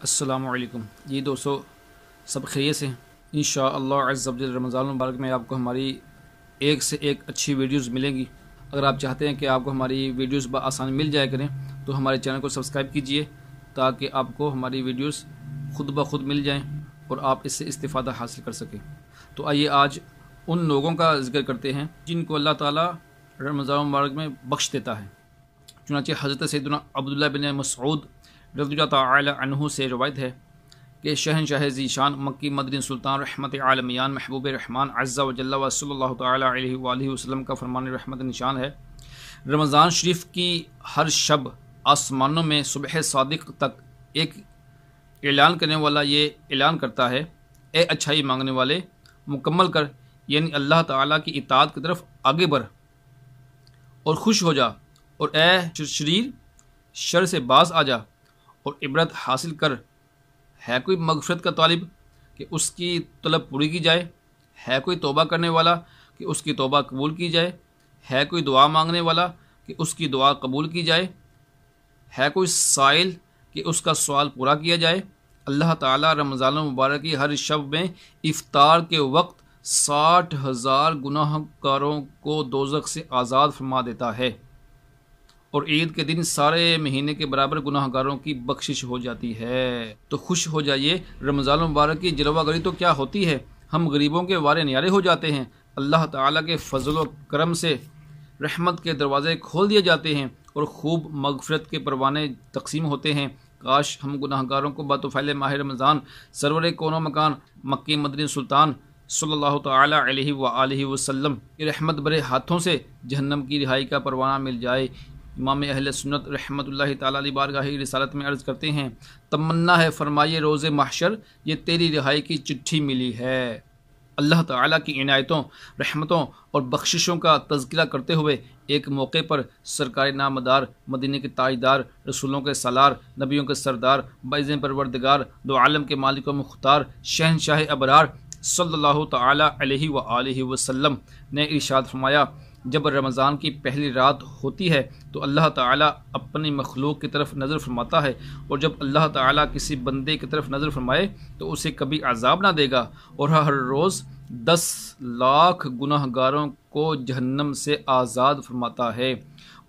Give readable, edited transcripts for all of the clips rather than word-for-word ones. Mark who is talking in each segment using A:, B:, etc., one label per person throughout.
A: السلام علیکم جی دوستو، سب خیریت سے انشاءاللہ عز و جل۔ رمضان المبارک میں آپ کو ہماری ایک سے ایک اچھی ویڈیوز ملیں گی۔ اگر آپ چاہتے ہیں کہ آپ کو ہماری ویڈیوز بآسانی مل جائے کریں تو ہمارے چینل کو سبسکرائب کیجئے تاکہ آپ کو ہماری ویڈیوز خود بخود مل جائیں اور آپ اس سے استفادہ حاصل کر سکیں۔ تو آئیے آج ان لوگوں کا ذکر کرتے ہیں جن کو اللہ تعالیٰ رمضان المبارک میں بخش دیتا ہے۔ چنانچہ حضرت سیدنا عبداللہ بن مسعود رضی اللہ تعالی عنہ سے روایت ہے کہ شہنشاہ ذی شان مکی مدنی سلطان رحمت عالمیان محبوب رحمان عز و جل و صلی اللہ تعالی علیہ وآلہ وسلم کا فرمان رحمت نشان ہے، رمضان شریف کی ہر شب آسمانوں میں صبح صادق تک ایک اعلان کرنے والا یہ اعلان کرتا ہے، اے اچھائی مانگنے والے مکمل کر، یعنی اللہ تعالیٰ کی اطاعت کی طرف آگے بڑھ اور خوش ہو جا، اور اے شریر شر سے باز آ جا اور عبرت حاصل کر۔ ہے کوئی مغفرت کا طالب کہ اس کی طلب پوری کی جائے؟ ہے کوئی توبہ کرنے والا کہ اس کی توبہ قبول کی جائے؟ ہے کوئی دعا مانگنے والا کہ اس کی دعا قبول کی جائے؟ ہے کوئی سائل کہ اس کا سوال پورا کیا جائے؟ اللہ تعالیٰ رمضان المبارک کی ہر شب میں افطار کے وقت 60,000 گناہ گاروں کو دوزخ سے آزاد فرما دیتا ہے، اور عید کے دن سارے مہینے کے برابر گناہ گاروں کی بخشش ہو جاتی ہے۔ تو خوش ہو جائیے، رمضان المبارک کی جلوہ گری تو کیا ہوتی ہے، ہم غریبوں کے وارے نیارے ہو جاتے ہیں، اللہ تعالیٰ کے فضل و کرم سے رحمت کے دروازے کھول دیے جاتے ہیں اور خوب مغفرت کے پروانے تقسیم ہوتے ہیں۔ کاش ہم گناہ گاروں کو بطفیل ماہ رمضان سرور کون و مکان مکی مدنی سلطان صلی اللہ تعالی علیہ وآلہ وسلم کی رحمت برے ہاتھوں سے جہنم کی رہائی کا پروانہ مل جائے۔ امام اہل سنت رحمت اللہ تعالی علیہ بارگاہ رسالت میں عرض کرتے ہیں، تمنا ہے فرمائیے روز محشر، یہ تیری رہائی کی چٹھی ملی ہے۔ اللہ تعالیٰ کی عنایتوں، رحمتوں اور بخششوں کا تذکرہ کرتے ہوئے ایک موقع پر سرکار نامدار، مدینہ کے تاجدار، رسولوں کے سالار، نبیوں کے سردار، باعث پروردگار، دو عالم کے مالک و مختار، شہنشاہ ابرار صلی اللہ تعالی علیہ وآلہ وسلم نے ارشاد فرمایا، جب رمضان کی پہلی رات ہوتی ہے تو اللہ تعالیٰ اپنی مخلوق کی طرف نظر فرماتا ہے، اور جب اللہ تعالیٰ کسی بندے کی طرف نظر فرمائے تو اسے کبھی عذاب نہ دے گا، اور ہر روز 10 لاکھ گناہ گاروں کو جہنم سے آزاد فرماتا ہے،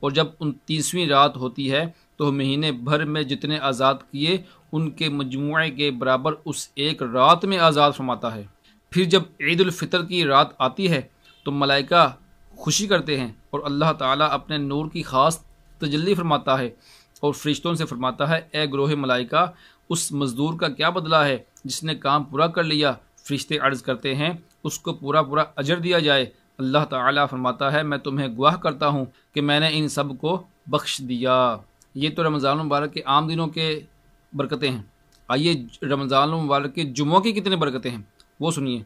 A: اور جب 29ویں رات ہوتی ہے تو مہینے بھر میں جتنے آزاد کیے ان کے مجموعے کے برابر اس ایک رات میں آزاد فرماتا ہے۔ پھر جب عید الفطر کی رات آتی ہے تو ملائکہ خوشی کرتے ہیں اور اللہ تعالیٰ اپنے نور کی خاص تجلی فرماتا ہے اور فرشتوں سے فرماتا ہے، اے گروہ ملائکہ، اس مزدور کا کیا بدلہ ہے جس نے کام پورا کر لیا؟ فرشتے عرض کرتے ہیں، اس کو پورا اجر دیا جائے۔ اللہ تعالیٰ فرماتا ہے، میں تمہیں گواہ کرتا ہوں کہ میں نے ان سب کو بخش دیا۔ یہ تو رمضان المبارک کے عام دنوں کے برکتیں ہیں، آئیے رمضان المبارک کے جمعوں کی کتنے برکتیں ہیں وہ سنیے۔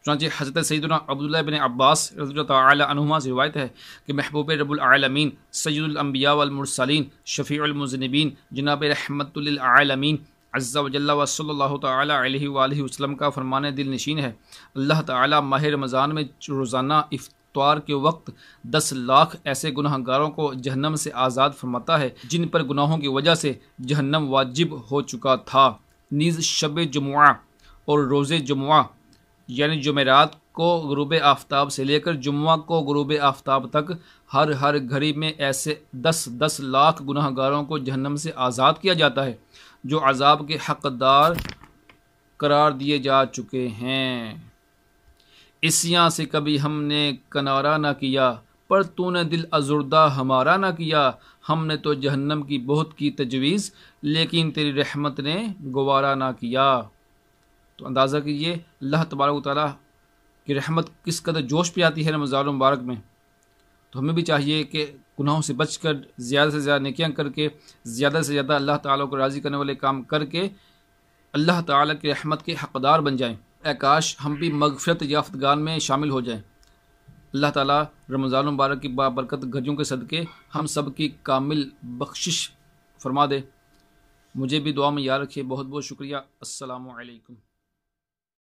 A: چنانچہ حضرت سیدنا عبداللہ بن عباس رضی اللہ تعالی عنہما سے روایت ہے کہ محبوب رب العالمین سید الانبیاء والمرسلین شفیع المذنبین جناب رحمت للعالمین عز و جل و صلی اللہ تعالی علیہ وآلہ وسلم کا فرمان دل نشین ہے، اللہ تعالی ماہ رمضان میں روزانہ افطار کے وقت 10 لاکھ ایسے گناہ گاروں کو جہنم سے آزاد فرماتا ہے جن پر گناہوں کی وجہ سے جہنم واجب ہو چکا تھا۔ نیز شب جمعہ اور روز جمعہ یعنی جمعرات کو غروب آفتاب سے لے کر جمعہ کو غروب آفتاب تک ہر گھڑی میں ایسے 10 لاکھ گناہ گاروں کو جہنم سے آزاد کیا جاتا ہے جو عذاب کے حقدار قرار دیے جا چکے ہیں۔ عصیاں سے کبھی ہم نے کنارہ نہ کیا، پر تو نے دل ازردہ ہمارا نہ کیا، ہم نے تو جہنم کی بہت کی تجویز لیکن تیری رحمت نے گوارا نہ کیا۔ تو اندازہ کیجئے اللہ تبارک و تعالیٰ کی رحمت کس قدر جوش پہ آتی ہے رمضان المبارک میں۔ تو ہمیں بھی چاہیے کہ گناہوں سے بچ کر زیادہ سے زیادہ نیکیاں کر کے زیادہ سے زیادہ اللہ تعالیٰ کو راضی کرنے والے کام کر کے اللہ تعالیٰ کی رحمت کے حقدار بن جائیں۔ اے کاش ہم بھی مغفرت یافتگان میں شامل ہو جائیں۔ اللہ تعالیٰ رمضان المبارک کی بابرکت گھڑیوں کے صدقے ہم سب کی کامل بخشش فرما دے۔ مجھے بھی دعا میں یاد رکھیے۔ بہت بہت شکریہ۔ السلام علیکم۔